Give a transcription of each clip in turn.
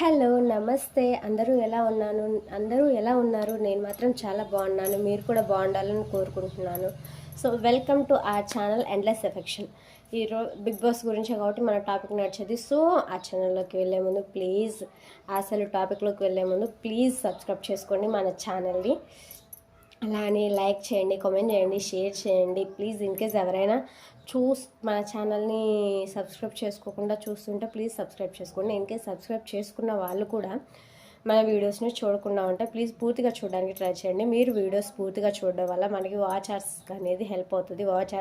Hello నమస్తే అందరూ ఎలా ఉన్నారు? నేను మాత్రం చాలా బాగున్నాను. మీరు కూడా బాగుండాలని కోరుకుంటున్నాను. So welcome to our channel endless affection. ఈరోజు బిగ్ బాస్ గురించి కాబట్టి మన టాపిక్ నడిచేది. సో ఆ ఛానల్లోకి వెళ్ళే ముందు టాపిక్లోకి వెళ్ళే ముందు ప్లీజ్ సబ్స్క్రైబ్ చేసుకోండి మన ఛానల్ని. అలానే లైక్ చేయండి, కామెంట్ చేయండి, షేర్ చేయండి ప్లీజ్. ఇన్కేస్ ఎవరైనా మన ఛానల్ని సబ్స్క్రైబ్ చేసుకోకుండా చూస్తుంటే ప్లీజ్ సబ్స్క్రైబ్ చేసుకోండి. ఇన్కేస్ సబ్స్క్రైబ్ చేసుకున్న వాళ్ళు కూడా మన వీడియోస్ని చూడకుండా ఉంటే ప్లీజ్ పూర్తిగా చూడడానికి ట్రై చేయండి. మీరు వీడియోస్ పూర్తిగా చూడడం వల్ల మనకి వాచ్ అవర్స్ అనేది హెల్ప్ అవుతుంది. వాచ్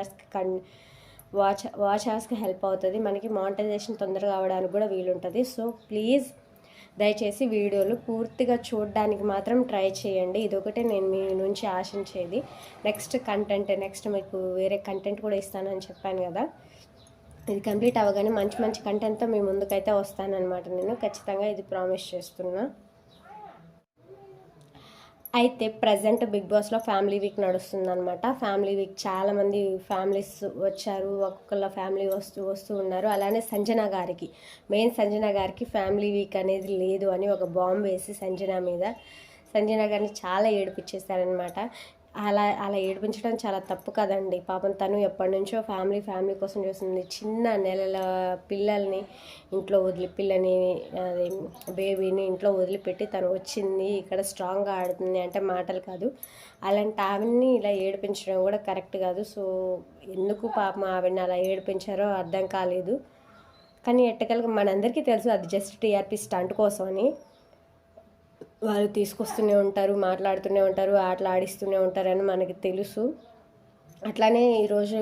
అవర్స్కి హెల్ప్ అవుతుంది. మనకి మానిటైజేషన్ తొందరగా అవడానికి కూడా వీలుంటుంది. సో ప్లీజ్ దయచేసి వీడియోలు పూర్తిగా చూడడానికి మాత్రం ట్రై చేయండి. ఇదొకటే నేను మీ నుంచి ఆశించేది. నెక్స్ట్ మీకు వేరే కంటెంట్ కూడా ఇస్తానని చెప్పాను కదా, ఇది కంప్లీట్ అవ్వగానే మంచి కంటెంట్తో మీ ముందుకైతే వస్తానన్నమాట. నేను ఖచ్చితంగా ఇది ప్రామిస్ చేస్తున్నా. అయితే ప్రజెంట్ బిగ్ బాస్లో ఫ్యామిలీ వీక్ నడుస్తుందన్నమాట. ఫ్యామిలీ వీక్ చాలామంది ఫ్యామిలీస్ వచ్చారు, ఒక్కొక్కళ్ళ ఫ్యామిలీ వస్తూ ఉన్నారు. అలానే సంజన గారికి ఫ్యామిలీ వీక్ అనేది లేదు అని ఒక బాంబు వేసి సంజన గారిని చాలా ఏడిపించేశారనమాట. అలా ఏడిపించడం చాలా తప్పు కదండి. పాపం తను ఎప్పటి నుంచో ఫ్యామిలీ కోసం చూస్తుంది. చిన్న నెలల పిల్లల్ని ఇంట్లో బేబీని ఇంట్లో వదిలిపెట్టి తను వచ్చింది, ఇక్కడ స్ట్రాంగ్గా ఆడుతుంది అంటే మాటలు కాదు. అలాంటి ఆవిడ్ని ఇలా ఏడిపించడం కూడా కరెక్ట్ కాదు. సో ఎందుకు పాపం ఆవిడని అలా ఏడిపించారో అర్థం కాలేదు. కానీ ఎట్టకలగా మనందరికీ తెలుసు అది జస్ట్ టీఆర్పీ స్టంట్ కోసం అని. వాళ్ళు తీసుకొస్తూనే ఉంటారు, మాట్లాడుతూనే ఉంటారు, ఆటలు ఆడిస్తూనే ఉంటారని మనకి తెలుసు. అట్లానే ఈరోజు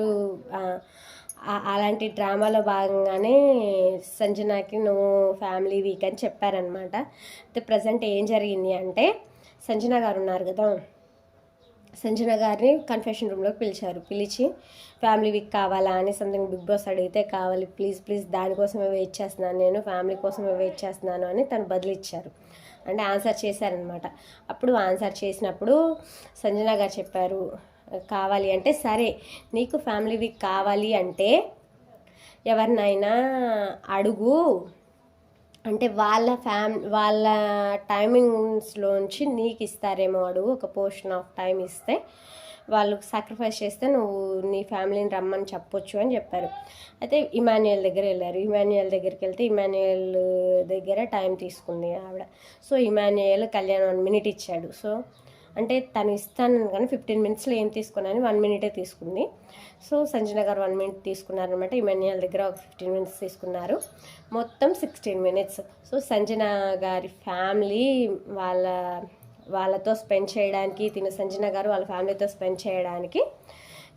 అలాంటి డ్రామాలో భాగంగానే సంజనాకి నో ఫ్యామిలీ వీక్ అని చెప్పారనమాట. అయితే ప్రజెంట్ ఏం జరిగింది అంటే, సంజన గారు ఉన్నారు కదా, సంజన గారిని కన్ఫెషన్ రూమ్లోకి పిలిచి ఫ్యామిలీ వీక్ కావాలా అని సంథింగ్ బిగ్ బాస్ అడిగితే కావాలి ప్లీజ్ దానికోసమే వెయిట్ చేస్తున్నాను, నేను ఫ్యామిలీ కోసమే వెయిట్ చేస్తున్నాను అని తను బదిలిచ్చారు. అంటే ఆన్సర్ చేశారనమాట. అప్పుడు ఆన్సర్ చేసినప్పుడు సంజన గారు చెప్పారు, కావాలి అంటే సరే నీకు ఫ్యామిలీ వీక్ కావాలి అంటే ఎవరినైనా అడుగు, అంటే వాళ్ళ టైమింగ్స్లోంచి నీకు ఇస్తారేమో అడుగు, ఒక పోర్షన్ ఆఫ్ టైం ఇస్తే వాళ్ళు సాక్రిఫైస్ చేస్తే నువ్వు నీ ఫ్యామిలీని రమ్మని చెప్పొచ్చు అని చెప్పారు. అయితే ఇమాన్యుయల్ దగ్గరికి వెళ్తే ఇమాన్యుయల్ దగ్గర టైం తీసుకుంది ఆవిడ. సో ఇమాన్యుయల్ కళ్యాణ్ 1 minute ఇచ్చాడు. సో అంటే తను ఇస్తాను కానీ 15 minutesలో ఏం తీసుకున్నాను 1 minute తీసుకుంది. సో సంజన గారు 1 minute తీసుకున్నారనమాట. ఇమాన్యుయల్ దగ్గర ఒక 15 minutes తీసుకున్నారు, మొత్తం 16 minutes. సో సంజన గారి ఫ్యామిలీ వాళ్ళతో స్పెండ్ చేయడానికి, సంజన గారు వాళ్ళ ఫ్యామిలీతో స్పెండ్ చేయడానికి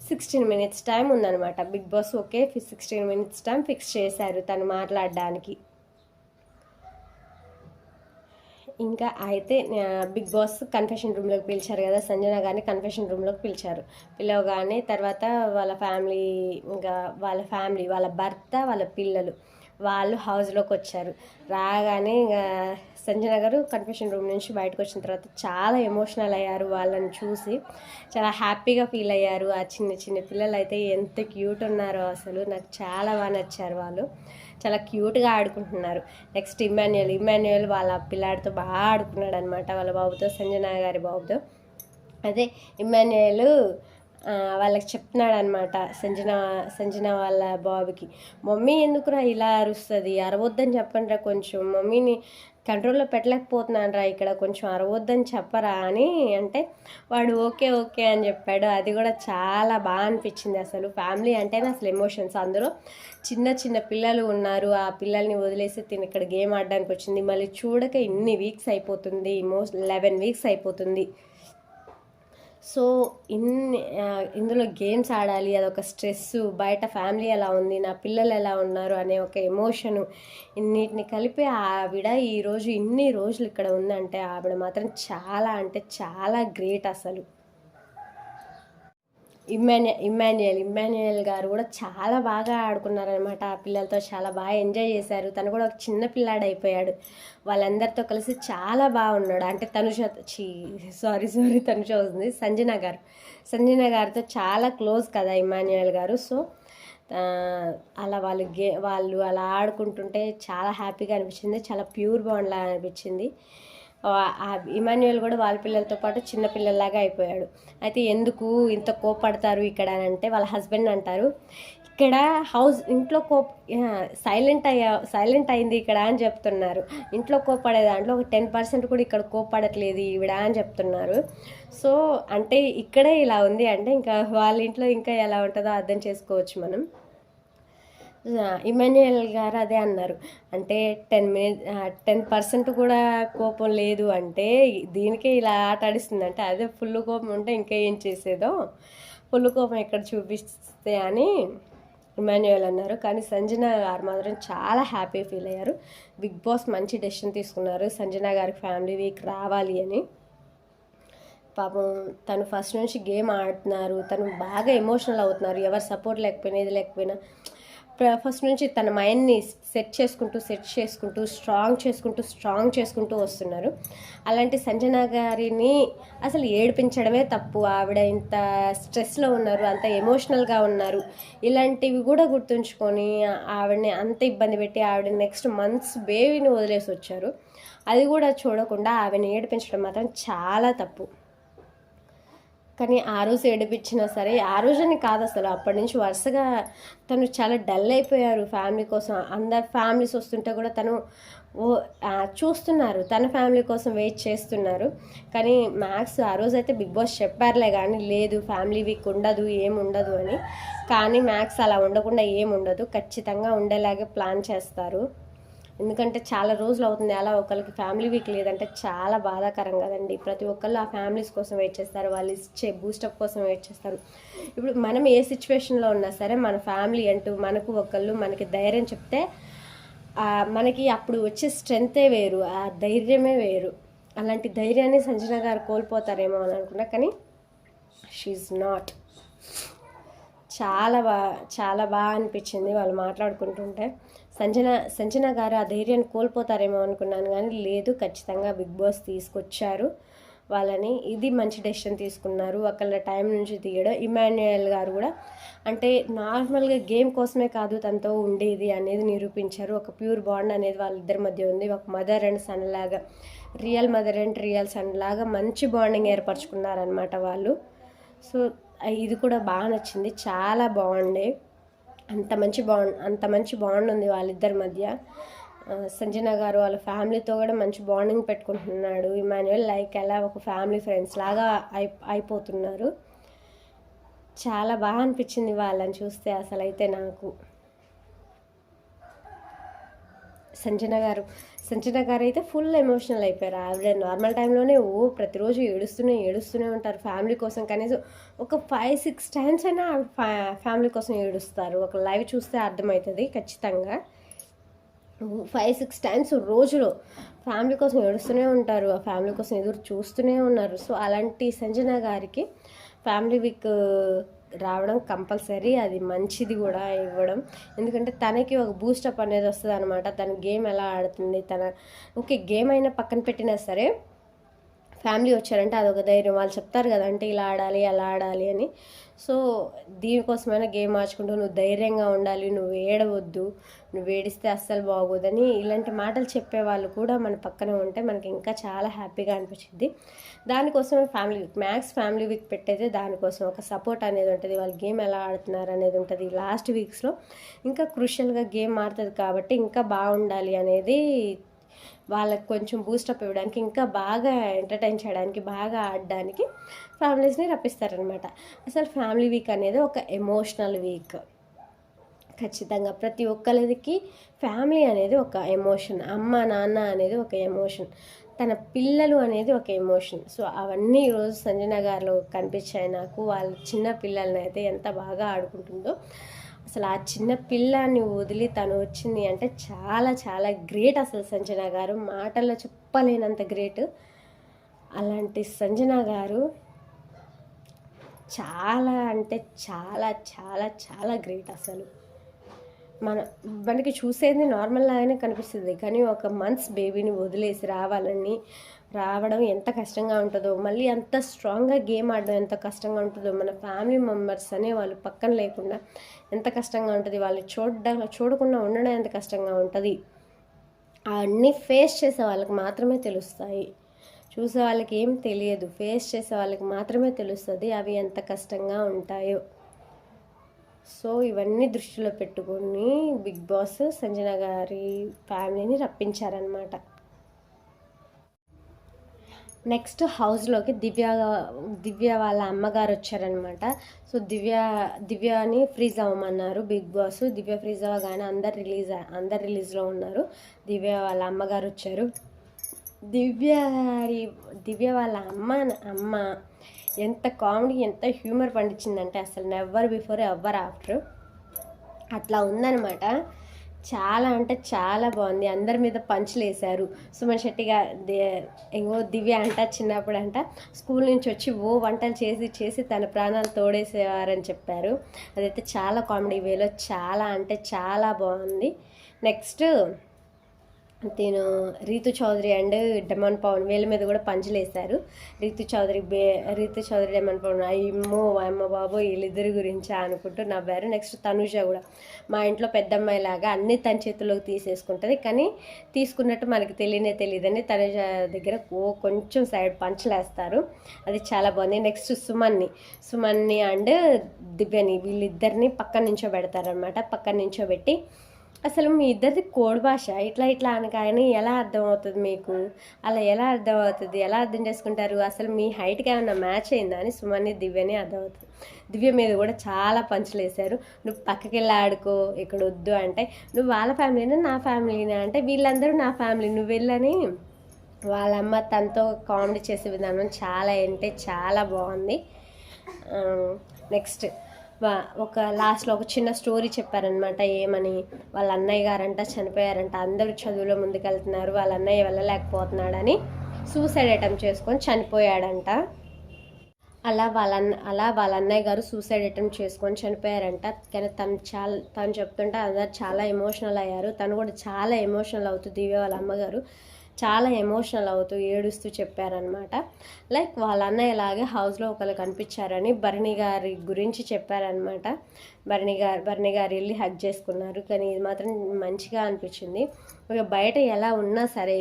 16 minutes టైం ఉందన్నమాట. Bigg Boss okay 16 minutes time fix చేశారు తను మాట్లాడడానికి. ఇంకా అయితే బిగ్ బాస్ కన్ఫెషన్ రూమ్లోకి పిలిచారు కదా, సంజన గారిని కన్ఫెషన్ రూమ్లోకి పిలవగానే తర్వాత వాళ్ళ ఫ్యామిలీ వాళ్ళ భర్త వాళ్ళ పిల్లలు వాళ్ళు హౌస్లోకి వచ్చారు. రాగానే ఇంకా సంజన గారు కన్ఫెషన్ రూమ్ నుంచి బయటకు వచ్చిన తర్వాత చాలా ఎమోషనల్ అయ్యారు. వాళ్ళని చూసి చాలా హ్యాపీగా ఫీల్ అయ్యారు. ఆ చిన్న పిల్లలు అయితే ఎంత క్యూట్ ఉన్నారో, అసలు నాకు చాలా బాగా నచ్చారు. వాళ్ళు చాలా క్యూట్గా ఆడుకుంటున్నారు. నెక్స్ట్ ఇమాన్యుయల్ వాళ్ళ పిల్లాడితో బాగా ఆడుకున్నాడు అనమాట, వాళ్ళ బాబుతో, సంజన గారి బాబుతో. అదే ఇమాన్యుయల్ వాళ్ళకి చెప్తున్నాడు అనమాట సంజన వాళ్ళ బాబుకి, మమ్మీ ఎందుకురా ఇలా అరుస్తుంది, అరవద్దని చెప్పండి రా, కొంచెం మమ్మీని కంట్రోల్లో పెట్టలేకపోతున్నాను రా, ఇక్కడ కొంచెం అరవద్దని చెప్పరా అని అంటే వాడు ఓకే అని చెప్పాడు. అది కూడా చాలా బాగా అనిపించింది. అసలు ఫ్యామిలీ అంటేనే అసలు ఎమోషన్స్. అందులో చిన్న పిల్లలు ఉన్నారు, ఆ పిల్లల్ని వదిలేసి తిని ఇక్కడ గేమ్ ఆడడానికి వచ్చింది. మళ్ళీ చూడక ఇన్ని వీక్స్ అయిపోతుంది, 11 weeks అయిపోతుంది. సో ఇందులో గేమ్స్ ఆడాలి, అదొక స్ట్రెస్, బయట ఫ్యామిలీ ఎలా ఉంది, నా పిల్లలు ఎలా ఉన్నారు అనే ఒక ఎమోషను, ఇన్నిటిని కలిపి ఆవిడ ఈరోజు ఇన్ని రోజులు ఇక్కడ ఉందంటే ఆవిడ మాత్రం చాలా అంటే చాలా గ్రేట్ అసలు. ఇమ్మాన్యుయల్ గారు కూడా చాలా బాగా ఆడుకున్నారనమాట. ఆ పిల్లలతో చాలా బాగా ఎంజాయ్ చేశారు. తను కూడా ఒక చిన్న పిల్లాడు అయిపోయాడు. వాళ్ళందరితో కలిసి చాలా బాగున్నాడు. అంటే తనుష వస్తుంది, సంజన గారితో చాలా క్లోజ్ కదా ఇమ్మాన్యుయల్ గారు. సో ఆ, అలా వాళ్ళు అలా ఆడుకుంటుంటే చాలా హ్యాపీగా అనిపించింది, చాలా ప్యూర్ బాండ్ లాగా అనిపించింది. ఇమాన్యుయల్ కూడా వాళ్ళ పిల్లలతో పాటు చిన్న పిల్లల్లాగా అయిపోయాడు. అయితే ఎందుకు ఇంత కోపడతారు ఇక్కడ అని అంటే వాళ్ళ హస్బెండ్ అంటారు, ఇక్కడ ఇంట్లో సైలెంట్ అయింది ఇక్కడ అని చెప్తున్నారు. ఇంట్లో కోపడే దాంట్లో ఒక 10% కూడా ఇక్కడ కోపడట్లేదు ఈవిడ అని చెప్తున్నారు. సో అంటే ఇక్కడే ఇలా ఉంది అంటే ఇంకా వాళ్ళ ఇంట్లో ఇంకా ఎలా ఉంటుందో అర్థం చేసుకోవచ్చు మనం. ఇమాన్యుయల్ గారు అదే అన్నారు, అంటే 10% కూడా కోపం లేదు అంటే దీనికే ఇలా ఆట ఆడిస్తుంది అంటే అదే ఫుల్ కోపం ఉంటే ఇంకా ఏం చేసేదో, ఫుల్ కోపం ఎక్కడ చూపిస్తే అని ఇమాన్యుయల్ అన్నారు. కానీ సంజన గారు మాత్రం చాలా హ్యాపీ ఫీల్ అయ్యారు. బిగ్ బాస్ మంచి డెసిషన్ తీసుకున్నారు, సంజన గారికి ఫ్యామిలీ వీక్ రావాలి అని. పాపం తను ఫస్ట్ నుంచి గేమ్ ఆడుతున్నారు, తను బాగా ఎమోషనల్ అవుతున్నారు, ఎవరు సపోర్ట్ లేకపోయినా ఇది లేకపోయినా ఫస్ట్ నుంచి తన మైండ్ని సెట్ చేసుకుంటూ స్ట్రాంగ్ చేసుకుంటూ వస్తున్నారు. అలాంటి సంజన గారిని అసలు ఏడిపించడమే తప్పు. ఆవిడ ఇంత స్ట్రెస్లో ఉన్నారు, అంత ఎమోషనల్గా ఉన్నారు, ఇలాంటివి కూడా గుర్తుంచుకొని ఆవిడని అంత ఇబ్బంది పెట్టి ఆవిడ నెక్స్ట్ మంత్స్ బేబీని వదిలేసి వచ్చారు. అది కూడా చూడకుండా ఆవిడని ఏడిపించడం మాత్రం చాలా తప్పు. కానీ ఆ రోజు ఏడిపించినా సరే, ఆ రోజని కాదు అసలు అప్పటి నుంచి వరుసగా తను చాలా డల్ అయిపోయారు ఫ్యామిలీ కోసం. అందరు ఫ్యామిలీస్ వస్తుంటే కూడా తను చూస్తున్నారు, తన ఫ్యామిలీ కోసం వెయిట్ చేస్తున్నారు. కానీ మ్యాక్స్ ఆ రోజు అయితే బిగ్ బాస్ చెప్పారులే కానీ లేదు ఫ్యామిలీ వీక్ ఉండదు ఏముండదు అని. కానీ మ్యాక్స్ అలా ఉండకుండా ఏముండదు, ఖచ్చితంగా ఉండేలాగే ప్లాన్ చేస్తారు. ఎందుకంటే చాలా రోజులు అవుతుంది అలా ఒకరికి ఫ్యామిలీ వీక్ లేదంటే చాలా బాధాకరం కదండి. ప్రతి ఒక్కళ్ళు ఆ ఫ్యామిలీస్ కోసం వెయిట్ చేస్తారు, వాళ్ళు ఇచ్చే బూస్టప్ కోసం వెయిట్ చేస్తారు. ఇప్పుడు మనం ఏ సిచ్యువేషన్లో ఉన్నా సరే మన ఫ్యామిలీ అంటూ మనకు ఒకళ్ళు మనకి ధైర్యం చెప్తే మనకి అప్పుడు వచ్చే స్ట్రెంతే వేరు, ఆ ధైర్యమే వేరు. అలాంటి ధైర్యాన్ని సంజన గారు కోల్పోతారేమో అని అనుకున్నా, కానీ షీఈ్ నాట్. చాలా బాగా అనిపించింది వాళ్ళు మాట్లాడుకుంటుంటే. సంజన గారు ఆ ధైర్యాన్ని కోల్పోతారేమో అనుకున్నాను, కానీ లేదు, ఖచ్చితంగా బిగ్ బాస్ తీసుకొచ్చారు వాళ్ళని. ఇది మంచి డెసిషన్ తీసుకున్నారు, ఒకళ్ళ టైం నుంచి తీయడం. ఇమాన్యుయల్ గారు కూడా అంటే నార్మల్గా గేమ్ కోసమే కాదు తనతో ఉండేది అనేది నిరూపించారు. ఒక ప్యూర్ బాండ్ అనేది వాళ్ళిద్దరి మధ్య ఉంది, ఒక మదర్ అండ్ సన్ లాగా, real mother and real sun లాగా మంచి బాండింగ్ ఏర్పరచుకున్నారనమాట వాళ్ళు. సో ఇది కూడా బాగా నచ్చింది, చాలా బాగుండే. అంత మంచి బాండ్ ఉంది వాళ్ళిద్దరి మధ్య. సంజన గారు వాళ్ళ ఫ్యామిలీతో కూడా మంచి బాండింగ్ పెట్టుకుంటున్నాడు ఇమాన్యుయల్, లైక్ ఎలా ఒక ఫ్యామిలీ ఫ్రెండ్స్ లాగా అయిపోతున్నారు. చాలా బాగా అనిపించింది వాళ్ళని చూస్తే అసలు అయితే నాకు. సంజన గారు అయితే ఫుల్ ఎమోషనల్ అయిపోయారు. ఆవిడ నార్మల్ టైంలోనే ప్రతిరోజు ఏడుస్తూనే ఉంటారు ఫ్యామిలీ కోసం. కనీసం ఒక 5-6 టైమ్స్ అయినా ఫ్యామిలీ కోసం ఏడుస్తారు. ఒక లైవ్ చూస్తే అర్థమవుతుంది ఖచ్చితంగా. 5-6 టైమ్స్ రోజులో ఫ్యామిలీ కోసం ఏడుస్తూనే ఉంటారు, ఆ ఫ్యామిలీ కోసం ఎదురు చూస్తూనే ఉన్నారు. సో అలాంటి సంజన గారికి ఫ్యామిలీ వీక్ రావడం కంపల్సరీ, అది మంచిది కూడా ఇవ్వడం. ఎందుకంటే తనకి ఒక బూస్టప్ అనేది వస్తుంది అనమాట. తన గేమ్ ఎలా ఆడుతుంది, ఓకే గేమ్ అయినా పక్కన పెట్టినా సరే ఫ్యామిలీ వచ్చారంటే అదొక ధైర్యం. వాళ్ళు చెప్తారు కదా అంటే ఇలా ఆడాలి అలా ఆడాలి అని. సో దీనికోసమైనా గేమ్ ఆడుకుంటూ నువ్వు ధైర్యంగా ఉండాలి, నువ్వు ఏడవద్దు, నువ్వు ఏడిస్తే అస్సలు బాగోదని ఇలాంటి మాటలు చెప్పేవాళ్ళు కూడా మన పక్కన ఉంటే మనకి ఇంకా చాలా హ్యాపీగా అనిపించింది. దానికోసమే ఫ్యామిలీ వీక్ పెట్టేది దానికోసం. ఒక సపోర్ట్ అనేది ఉంటుంది, వాళ్ళు గేమ్ ఎలా ఆడుతున్నారు అనేది ఉంటుంది. లాస్ట్ వీక్స్లో ఇంకా క్రూషియల్గా గేమ్ ఆడుతుంది కాబట్టి ఇంకా బాగుండాలి అనేది వాళ్ళకి కొంచెం బూస్టప్ ఇవ్వడానికి, ఇంకా బాగా ఎంటర్టైన్ చేయడానికి, బాగా ఆడడానికి ఫ్యామిలీస్ని రప్పిస్తారనమాట. అసలు ఫ్యామిలీ వీక్ అనేది ఒక ఎమోషనల్ వీక్. ఖచ్చితంగా ప్రతి ఒక్కరికి ఫ్యామిలీ అనేది ఒక ఎమోషన్, అమ్మ నాన్న అనేది ఒక ఎమోషన్, తన పిల్లలు అనేది ఒక ఎమోషన్. సో అవన్నీ ఈరోజు సంజన గారిలో కనిపించాయి నాకు. వాళ్ళ చిన్న పిల్లల్ని అయితే ఎంత బాగా ఆడుకుంటుందో, అసలు ఆ చిన్న పిల్లాన్ని వదిలి తను వచ్చింది అంటే చాలా చాలా గ్రేట్. అసలు సంజన గారు మాటల్లో చెప్పలేనంత గ్రేట్. అలాంటి సంజన గారు చాలా అంటే చాలా చాలా చాలా గ్రేట్. అసలు మనకి చూసేది నార్మల్ లాగానే కనిపిస్తుంది, కానీ ఒక మంత్స్ బేబీని వదిలేసి రావడం ఎంత కష్టంగా ఉంటుందో, మళ్ళీ అంత స్ట్రాంగ్గా గేమ్ ఆడడం ఎంత కష్టంగా ఉంటుందో, మన ఫ్యామిలీ మెంబర్స్ అనే వాళ్ళు పక్కన లేకుండా ఎంత కష్టంగా ఉంటుంది, వాళ్ళు చూడకుండా ఉండడం ఎంత కష్టంగా ఉంటుంది. అవన్నీ ఫేస్ చేసే వాళ్ళకి మాత్రమే తెలుస్తాయి, చూసే వాళ్ళకి ఏం తెలియదు, ఫేస్ చేసే వాళ్ళకి మాత్రమే తెలుస్తుంది అవి ఎంత కష్టంగా ఉంటాయో. సో ఇవన్నీ దృష్టిలో పెట్టుకొని బిగ్ బాస్ సంజన గారి ఫ్యామిలీని రప్పించారనమాట. నెక్స్ట్ హౌస్లోకి దివ్య వాళ్ళ అమ్మగారు వచ్చారనమాట. సో దివ్యని ఫ్రీజ్ అవ్వమన్నారు బిగ్ బాస్. దివ్య ఫ్రీజ్ అవ్వగానే అందరు రిలీజ్లో ఉన్నారు. దివ్య వాళ్ళ అమ్మగారు వచ్చారు. దివ్య వాళ్ళ అమ్మ ఎంత కామెడీ, ఎంత హ్యూమర్ పండించిందంటే అసలు నెవర్ బిఫోర్ ఎవర్ ఆఫ్టర్ అట్లా ఉందనమాట. చాలా అంటే చాలా బాగుంది. అందరి మీద పంచులు వేశారు. సుమన్ శెట్టిగా దివ్య చిన్నప్పుడు స్కూల్ నుంచి వచ్చి వంటలు చేసి తన ప్రాణాలు తోడేసేవారని చెప్పారు. అదైతే చాలా కామెడీ వేలో చాలా అంటే చాలా బాగుంది. Next Rithu Chowdary and demon Pavan వీళ్ళ మీద కూడా పంచులేశారు. రీతు చౌదరి డెమన్ పవన్ అమ్మ బాబు వీళ్ళిద్దరి గురించి అనుకుంటూ నవ్వారు. నెక్స్ట్ తనుజ కూడా మా ఇంట్లో పెద్దమ్మాయిలాగా అన్నీ తన చేతుల్లోకి తీసేసుకుంటుంది, కానీ తీసుకున్నట్టు మనకి తెలియదని తనుజ దగ్గర కొంచెం సైడ్ పంచులేస్తారు. అది చాలా బాగుంది. నెక్స్ట్ సుమన్ని అండ్ దివ్యని వీళ్ళిద్దరిని పక్కన నించోబెడతారనమాట. పక్కన నించోబెట్టి అసలు మీ ఇద్దరిది కోడ్ భాష ఇట్లా అనగానే ఎలా అర్థమవుతుంది మీకు, అలా ఎలా అర్థమవుతుంది, ఎలా అర్థం చేసుకుంటారు, అసలు మీ హైట్కి ఏమైనా మ్యాచ్ అయిందా అని సుమన్ని దివ్యని అర్థమవుతుంది. దివ్య మీద కూడా చాలా పంచులు వేశారు. నువ్వు పక్కకి వెళ్ళి ఆడుకో, ఇక్కడ వద్దు అంటే, నువ్వు వాళ్ళ ఫ్యామిలీనా నా ఫ్యామిలీనా అంటే వీళ్ళందరూ నా ఫ్యామిలీ నువ్వు వెళ్ళని వాళ్ళమ్మ తనతో కామెడీ చేసే విధానం చాలా అంటే చాలా బాగుంది. నెక్స్ట్ ఒక లాస్ట్లో ఒక చిన్న స్టోరీ చెప్పారనమాట. ఏమని, వాళ్ళ అన్నయ్య గారంట చనిపోయారంట, అందరూ చదువులో ముందుకెళ్తున్నారు, వాళ్ళ అన్నయ్య వెళ్ళలేకపోతున్నాడని సూసైడ్ అటెంప్ట్ చేసుకొని చనిపోయాడంట. అలా వాళ్ళ అన్నయ్య గారు సూసైడ్ అటెంప్ట్ చేసుకొని చనిపోయారంట. కానీ తను చెప్తుంటే అందరు చాలా ఎమోషనల్ అయ్యారు. తను కూడా చాలా ఎమోషనల్ అవుతుంది. దివ్య వాళ్ళ అమ్మగారు చాలా ఎమోషనల్ అవుతూ ఏడుస్తూ చెప్పారనమాట. లైక్ వాళ్ళ అన్నయ్యలాగే హౌస్లో ఒకరు కనిపించారని భరణి గారి గురించి చెప్పారనమాట. భరణి గారు వెళ్ళి హగ్ చేసుకున్నారు. కానీ ఇది మాత్రం మంచిగా అనిపించింది. ఇక బయట ఎలా ఉన్నా సరే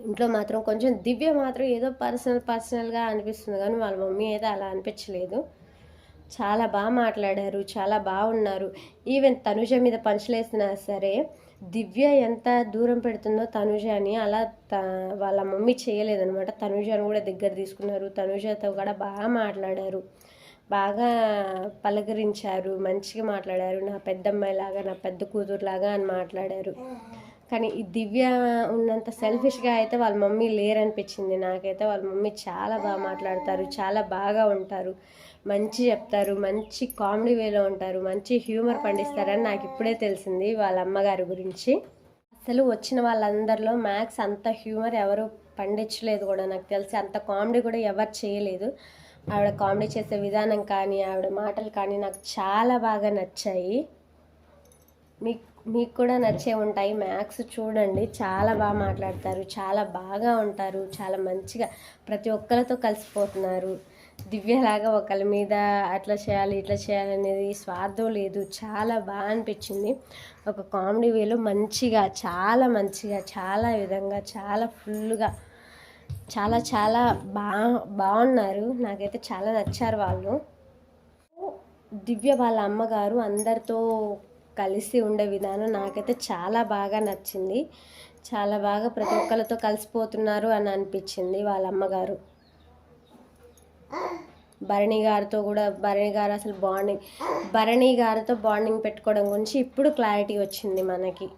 ఇంట్లో మాత్రం కొంచెం దివ్య మాత్రం ఏదో పర్సనల్గా అనిపిస్తుంది, కానీ వాళ్ళ మమ్మీ అయితే అలా అనిపించలేదు. చాలా బాగా మాట్లాడారు, చాలా బాగున్నారు. ఈవెన్ తనుజ మీద పంచులేసినా సరే దివ్య ఎంత దూరం పెడుతుందో తనుజని అలా వాళ్ళ మమ్మీ చేయలేదనమాట. తనుజను కూడా దగ్గర తీసుకున్నారు. తనుజతో కూడా బాగా మాట్లాడారు, బాగా పలకరించారు, మంచిగా మాట్లాడారు. నా పెద్దమ్మాయిలాగా, నా పెద్ద కూతురులాగా అని మాట్లాడారు. కానీ ఈ దివ్య ఉన్నంత సెల్ఫిష్గా అయితే వాళ్ళ మమ్మీ లేరనిపించింది నాకైతే. వాళ్ళ మమ్మీ చాలా బాగా మాట్లాడతారు, చాలా బాగా ఉంటారు, మంచి చెప్తారు, మంచి కామెడీ వేలో ఉంటారు, మంచి హ్యూమర్ పండిస్తారని నాకు ఇప్పుడే తెలిసింది వాళ్ళ అమ్మగారి గురించి. అసలు వచ్చిన వాళ్ళందరిలో మ్యాక్స్ అంత హ్యూమర్ ఎవరు పండించలేదు కూడా నాకు తెలిసి. అంత కామెడీ కూడా ఎవరు చేయలేదు. ఆవిడ కామెడీ చేసే విధానం కానీ ఆవిడ మాటలు కానీ నాకు చాలా బాగా నచ్చాయి. మీకు కూడా నచ్చే ఉంటాయి. మ్యాక్స్ చూడండి, చాలా బాగా మాట్లాడతారు, చాలా బాగా ఉంటారు, చాలా మంచిగా ప్రతి ఒక్కరితో కలిసిపోతున్నారు. దివ్యలాగా ఒకళ్ళ మీద అట్లా చేయాలి ఇట్లా చేయాలి అనేది స్వార్థం లేదు. చాలా బాగా అనిపించింది. ఒక కామెడీ వేలో మంచిగా చాలా విధంగా చాలా ఫుల్గా చాలా చాలా బాగున్నారు. నాకైతే చాలా నచ్చారు వాళ్ళు. దివ్య వాళ్ళ అమ్మగారు అందరితో కలిసి ఉండే విధానం నాకైతే చాలా బాగా నచ్చింది. చాలా బాగా ప్రతి ఒక్కరితో కలిసిపోతున్నారు అని అనిపించింది వాళ్ళ అమ్మగారు. భరణి గారు అసలు భరణి గారితో బాండింగ్ పెట్టుకోవడం గురించి ఇప్పుడు క్లారిటీ వచ్చింది మనకి.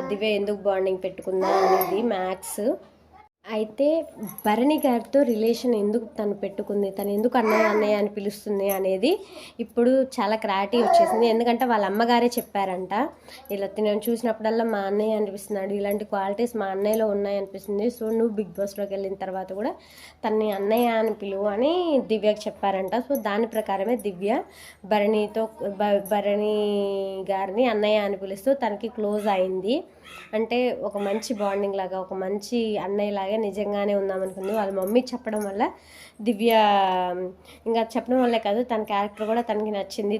దివ్య ఎందుకు బాండింగ్ పెట్టుకుందా అనేది మ్యాక్స్. అయితే భరణి గారితో రిలేషన్ ఎందుకు తను పెట్టుకుంది, తను ఎందుకు అన్నయ్య అన్నయ్య అని పిలుస్తుంది అనేది ఇప్పుడు చాలా క్లారిటీ వచ్చేసింది. ఎందుకంటే వాళ్ళ అమ్మగారే చెప్పారంట, ఇలా నేను చూసినప్పుడల్లా మా అన్నయ్య అనిపిస్తున్నాడు, ఇలాంటి క్వాలిటీస్ మా అన్నయ్యలో ఉన్నాయి అనిపిస్తుంది, సో నువ్వు బిగ్ బాస్లోకి వెళ్ళిన తర్వాత కూడా తనని అన్నయ్య అని పిలువు అని దివ్యకి చెప్పారంట. సో దాని ప్రకారమే దివ్య భరణి గారిని అన్నయ్య అని పిలుస్తూ తనకి క్లోజ్ అయింది. అంటే ఒక మంచి బాండింగ్ లాగా, ఒక మంచి అన్నయ్య లాగా నిజంగానే ఉందామనుకుంది. వాళ్ళ మమ్మీ చెప్పడం వల్ల దివ్య ఇంకా చెప్పడం వల్లే కాదు, తన క్యారెక్టర్ కూడా తనకి నచ్చింది.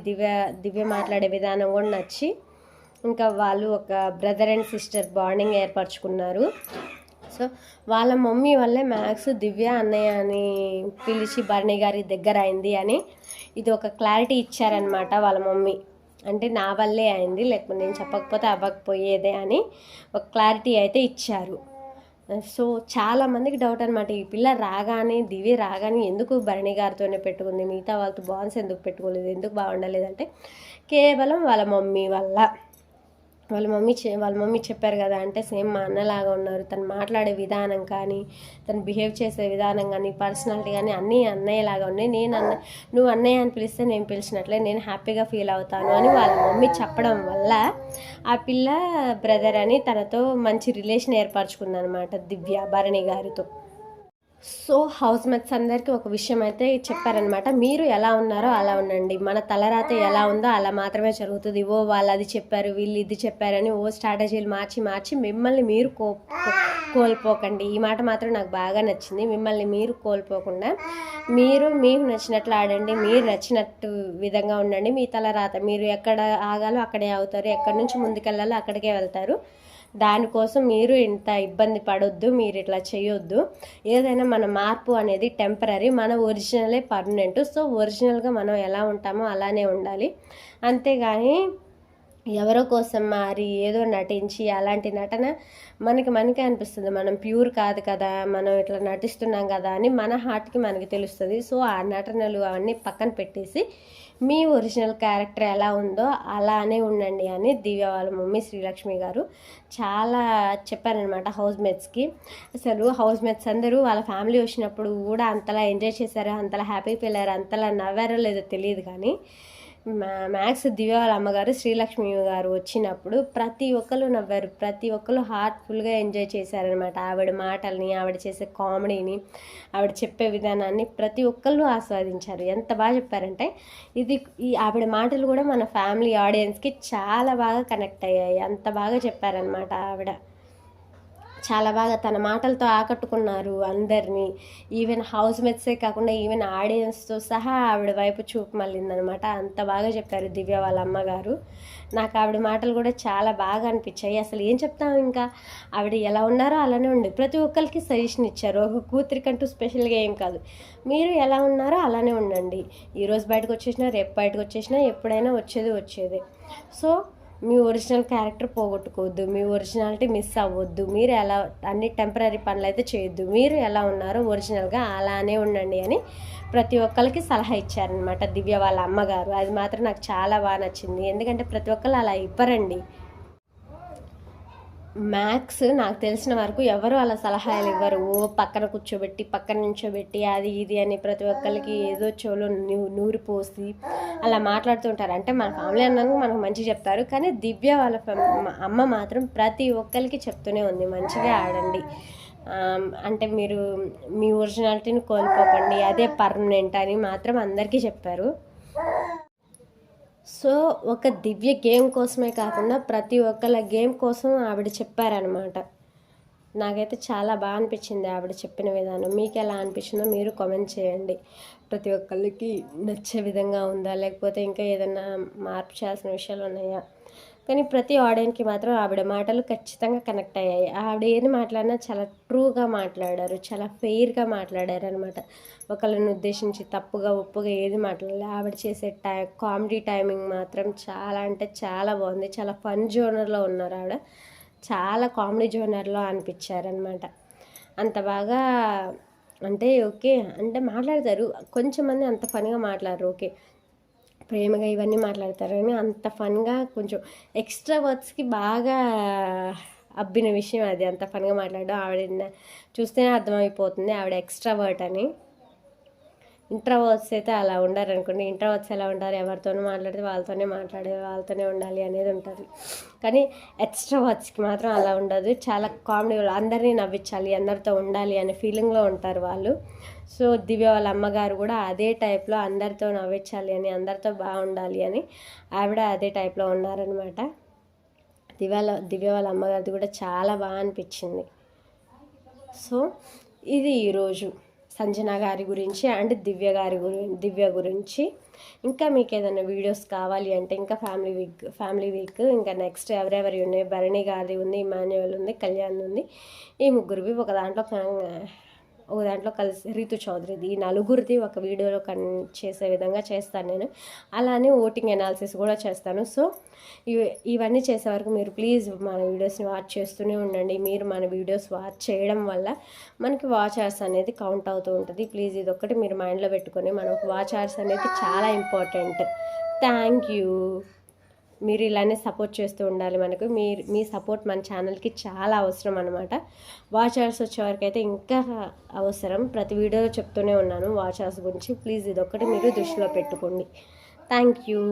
దివ్య మాట్లాడే విధానం కూడా నచ్చి ఇంకా వాళ్ళు ఒక బ్రదర్ అండ్ సిస్టర్ బాండింగ్ ఏర్పరచుకున్నారు. సో వాళ్ళ మమ్మీ వల్లే మ్యాక్స్ దివ్య అన్నయ్య అని పిలిచి భరణి గారి దగ్గర అయింది అని ఇది ఒక క్లారిటీ ఇచ్చారనమాట వాళ్ళ మమ్మీ. అంటే నా వల్లే అయింది, లేకపోతే నేను చెప్పకపోతే అవ్వకపోయేదే అని ఒక క్లారిటీ అయితే ఇచ్చారు. సో చాలామందికి డౌట్ అనమాట, ఈ పిల్ల రాగానే దివ్య రాగానే ఎందుకు భరణి గారితోనే పెట్టుకుంది, మిగతా వాళ్ళతో బాండ్స్ ఎందుకు పెట్టుకోలేదు, ఎందుకు బాగుండలేదంటే కేవలం వాళ్ళ మమ్మీ వల్ల. వాళ్ళ మమ్మీ చెప్పారు కదా, అంటే సేమ్ మా అన్నలాగా ఉన్నారు, తను మాట్లాడే విధానం కానీ తను బిహేవ్ చేసే విధానం కానీ పర్సనాలిటీ కానీ అన్నీ అన్నయ్యలాగా ఉన్నాయి, నువ్వు అన్నయ్య అని పిలిస్తే నేను పిలిచినట్లే నేను హ్యాపీగా ఫీల్ అవుతాను అని వాళ్ళ మమ్మీ చెప్పడం వల్ల ఆ పిల్ల బ్రదర్ అని తనతో మంచి రిలేషన్ ఏర్పరచుకుందనమాట దివ్య భరణి గారితో. సో హౌస్ మేట్స్ అందరికీ ఒక విషయం అయితే చెప్పారనమాట, మీరు ఎలా ఉన్నారో అలా ఉండండి, మన తలరాత ఎలా ఉందో అలా మాత్రమే జరుగుతుంది. వాళ్ళు అది చెప్పారు, వీళ్ళు ఇది చెప్పారని స్ట్రాటజీలు మార్చి మిమ్మల్ని మీరు కోల్పోకండి. ఈ మాట మాత్రం నాకు బాగా నచ్చింది. మిమ్మల్ని మీరు కోల్పోకుండా మీకు నచ్చినట్లు ఆడండి, మీరు నచ్చినట్టు విధంగా ఉండండి. మీ తలరాత మీరు ఎక్కడ ఆగాలో అక్కడే అవుతారు, ఎక్కడి నుంచి ముందుకెళ్ళాలో అక్కడికే వెళ్తారు. దానికోసం మీరు ఇంత ఇబ్బంది పడొద్దు, మీరు ఇట్లా చేయొద్దు. ఏదైనా మన మార్పు అనేది టెంపరీ, మన ఒరిజినలే పర్మనెంట్. సో ఒరిజినల్గా మనం ఎలా ఉంటామో అలానే ఉండాలి, అంతేగాని ఎవరో కోసం మారి ఏదో నటించి అలాంటి నటన మనకి అనిపిస్తుంది మనం ప్యూర్ కాదు కదా, మనం ఇట్లా నటిస్తున్నాం కదా అని మన హార్ట్కి మనకి తెలుస్తుంది. సో ఆ నటనలు అవన్నీ పక్కన పెట్టేసి మీ ఒరిజినల్ క్యారెక్టర్ ఎలా ఉందో అలానే ఉండండి అని దివ్య వాళ్ళ మమ్మీ శ్రీలక్ష్మి గారు చాలా చెప్పారనమాట హౌస్ మేట్స్కి. అసలు హౌస్ మేట్స్ అందరూ వాళ్ళ ఫ్యామిలీ వచ్చినప్పుడు కూడా అంతలా ఎంజాయ్ చేశారు, అంతలా హ్యాపీ ఫీల్ అయ్యారు, అంతలా నవ్వారో లేదో తెలియదు, కానీ మ్యాక్స్ దివ్య వాళ్ళ అమ్మగారు శ్రీలక్ష్మి గారు వచ్చినప్పుడు ప్రతి ఒక్కరు నవ్వారు, ప్రతి ఒక్కరు హార్ట్ఫుల్గా ఎంజాయ్ చేశారనమాట. ఆవిడ మాటల్ని, ఆవిడ చేసే కామెడీని, ఆవిడ చెప్పే విధానాన్ని ప్రతి ఒక్కళ్ళు ఆస్వాదించారు. ఎంత బాగా చెప్పారంటే ఈ ఆవిడ మాటలు కూడా మన ఫ్యామిలీ ఆడియన్స్కి చాలా బాగా కనెక్ట్ అయ్యాయి. అంత బాగా చెప్పారనమాట ఆవిడ. చాలా బాగా తన మాటలతో ఆకట్టుకున్నారు అందరినీ. ఈవెన్ హౌస్ మేట్సే కాకుండా ఈవెన్ ఆడియన్స్తో సహా ఆవిడ వైపు చూపు మళ్ళిందనమాట. అంత బాగా చెప్పారు దివ్య వాళ్ళ అమ్మగారు. నాకు ఆవిడ మాటలు కూడా చాలా బాగా అనిపించాయి. అసలు ఏం చెప్తాం, ఇంకా ఆవిడ ఎలా ఉన్నారో అలానే ఉండి ప్రతి ఒక్కరికి సజెషన్ ఇచ్చారు. ఒక కూతురికంటూ స్పెషల్గా ఏం కాదు, మీరు ఎలా ఉన్నారో అలానే ఉండండి. ఈరోజు బయటకు వచ్చేసినా రేపు బయటకు వచ్చేసినా ఎప్పుడైనా వచ్చేదే. సో మీ ఒరిజినల్ క్యారెక్టర్ పోగొట్టుకోవద్దు, మీ ఒరిజినాలిటీ మిస్ అవ్వద్దు, మీరు ఎలా అన్ని టెంపరీ పనులు అయితే చేయొద్దు, మీరు ఎలా ఉన్నారో ఒరిజినల్గా అలానే ఉండండి అని ప్రతి ఒక్కరికి సలహా ఇచ్చారనమాట దివ్య వాళ్ళ అమ్మగారు. అది మాత్రం నాకు చాలా బాగా నచ్చింది, ఎందుకంటే ప్రతి ఒక్కరు అలా ఇవ్వరండి. మ్యాక్స్ నాకు తెలిసిన వరకు ఎవరు అలా సలహాలు ఇవ్వరు, పక్కన కూర్చోబెట్టి పక్కన నుంచోబెట్టి అది ఇది అని ప్రతి ఒక్కరికి ఏదో చెవులో నూరి పోసి అలా మాట్లాడుతుంటారు. అంటే మన ఫ్యామిలీ అన్నాక మనకు మంచి చెప్తారు, కానీ దివ్య వాళ్ళ అమ్మ మాత్రం ప్రతి ఒక్కరికి చెప్తూనే ఉంది, మంచిగా ఆడండి, అంటే మీరు మీ ఒరిజినాలిటీని కోల్పోకండి, అదే పర్మనెంట్ అని మాత్రం అందరికీ చెప్పారు. సో ఒక దివ్య గేమ్ కోసమే కాకుండా ప్రతి ఒక్కళ్ళ గేమ్ కోసం ఆవిడ చెప్పారనమాట. నాకైతే చాలా బాగా అనిపించింది ఆవిడ చెప్పిన విధానం. మీకు ఎలా అనిపించిందో మీరు కామెంట్ చేయండి. ప్రతి ఒక్కళ్ళకి నచ్చే విధంగా ఉందా, లేకపోతే ఇంకా ఏదైనా మార్పు చేయాల్సిన విషయాలు ఉన్నాయా? కానీ ప్రతి ఆడియన్కి మాత్రం ఆవిడ మాటలు ఖచ్చితంగా కనెక్ట్ అయ్యాయి. ఆవిడ ఏది మాట్లాడినా చాలా ట్రూగా మాట్లాడారు, చాలా ఫెయిర్గా మాట్లాడారు అనమాట. ఒకళ్ళని ఉద్దేశించి తప్పుగా ఒప్పుగా ఏది మాట్లాడలేదు. ఆవిడ చేసే కామెడీ టైమింగ్ మాత్రం చాలా అంటే చాలా బాగుంది. చాలా ఫన్ జోనర్లో ఉన్నారు ఆవిడ, చాలా కామెడీ జోనర్లో అనిపించారనమాట. అంత బాగా అంటే ఓకే అంటే మాట్లాడతారు, కొంచెం మంది అంత ఫన్గా మాట్లాడరు, ఓకే ప్రేమగా ఇవన్నీ మాట్లాడతారు, కానీ అంత ఫన్గా కొంచెం ఎక్స్ట్రా వర్డ్స్కి బాగా అబ్బిన విషయం అది, అంత ఫన్గా మాట్లాడడం. ఆవిడ చూస్తేనే అర్థమైపోతుంది ఆవిడ ఎక్స్ట్రావర్ట్ అని. ఇంట్రావర్ట్స్ అయితే అలా ఉండరు అనుకోండి. ఇంట్రావర్ట్స్ ఎలా ఉంటారు, ఎవరితోనూ మాట్లాడితే వాళ్ళతోనే ఉండాలి అనేది ఉంటుంది. కానీ ఎక్స్ట్రావర్ట్స్కి మాత్రం అలా ఉండదు. చాలా కామెడీ, అందరినీ నవ్వించాలి, అందరితో ఉండాలి అనే ఫీలింగ్లో ఉంటారు వాళ్ళు. సో దివ్య వాళ్ళ అమ్మగారు కూడా అదే టైప్లో అందరితో నవ్వించాలి అని, అందరితో బాగుండాలి అని ఆవిడ అదే టైప్లో ఉన్నారనమాట. దివ్య వాళ్ళ అమ్మగారిది కూడా చాలా బాగా అనిపించింది. సో ఇది ఈరోజు సంజన గారి గురించి అండ్ దివ్య గురించి. ఇంకా మీకు ఏదైనా వీడియోస్ కావాలి అంటే ఇంకా ఫ్యామిలీ వీక్ ఇంకా నెక్స్ట్ ఎవరెవరి ఉన్నాయి, భరణి గారిది ఉంది, ఇమాన్యువల్ ఉంది, కళ్యాణ్ ఉంది. ఈ ముగ్గురివి ఒక దాంట్లో కలిసి రీతు చౌదరిది, ఈ నలుగురిది ఒక వీడియోలో చేసే విధంగా చేస్తాను నేను. అలానే ఓటింగ్ అనాలిసిస్ కూడా చేస్తాను. సో ఇవన్నీ చేసే వరకు మీరు ప్లీజ్ మన వీడియోస్ని వాచ్ చేస్తూనే ఉండండి. మీరు మన వీడియోస్ వాచ్ చేయడం వల్ల మనకి వాచ్ అవర్స్ అనేది కౌంట్ అవుతూ ఉంటుంది. ప్లీజ్ ఇదొక్కటి మీరు మైండ్లో పెట్టుకొని, మనకు వాచ్ అవర్స్ అనేది చాలా ఇంపార్టెంట్. Thank you. మీరు ఇలానే సపోర్ట్ చేస్తూ ఉండాలి. మనకు మీ సపోర్ట్ మన ఛానల్కి చాలా అవసరం అనమాట. వాచ్ అవర్స్ వచ్చేవరకు అయితే ఇంకా అవసరం. ప్రతి వీడియోలో చెప్తూనే ఉన్నాను వాచ్ అవర్స్ గురించి. ప్లీజ్ ఇదొక్కటి మీరు దృష్టిలో పెట్టుకోండి. Thank you.